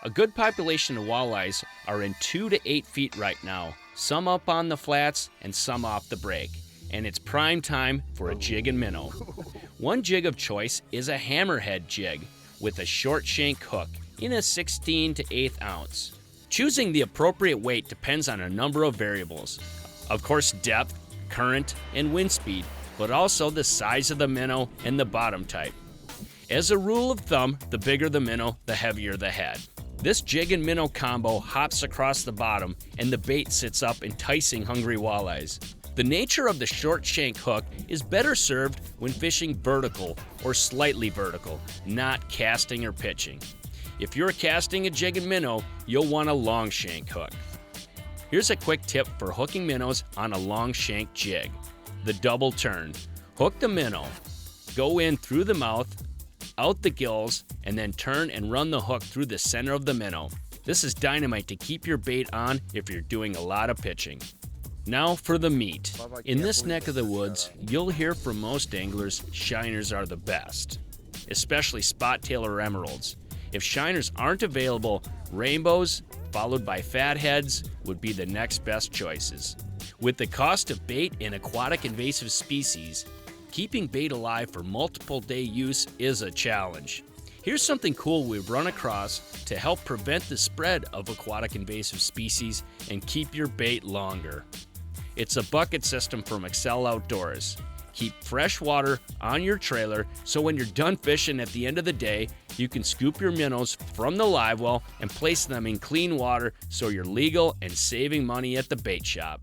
A good population of walleyes are in 2 to 8 feet right now, some up on the flats and some off the break, and it's prime time for a jig and minnow. One jig of choice is a hammerhead jig with a short shank hook in a 16 to 1/8 ounce. Choosing the appropriate weight depends on a number of variables. Of course, depth, current, and wind speed, but also the size of the minnow and the bottom type. As a rule of thumb, the bigger the minnow, the heavier the head. This jig and minnow combo hops across the bottom and the bait sits up, enticing hungry walleyes. The nature of the short shank hook is better served when fishing vertical or slightly vertical, not casting or pitching. If you're casting a jig and minnow, you'll want a long shank hook. Here's a quick tip for hooking minnows on a long shank jig. The double turn. Hook the minnow, go in through the mouth, out the gills, and then turn and run the hook through the center of the minnow. This is dynamite to keep your bait on if you're doing a lot of pitching. Now for the meat. In this neck of the woods, you'll hear from most anglers shiners are the best, especially spot tail or emeralds. If shiners aren't available, rainbows, followed by fatheads, would be the next best choices. With the cost of bait in aquatic invasive species, keeping bait alive for multiple day use is a challenge. Here's something cool we've run across to help prevent the spread of aquatic invasive species and keep your bait longer. It's a bucket system from Excel Outdoors. Keep fresh water on your trailer so when you're done fishing at the end of the day, you can scoop your minnows from the live well and place them in clean water so you're legal and saving money at the bait shop.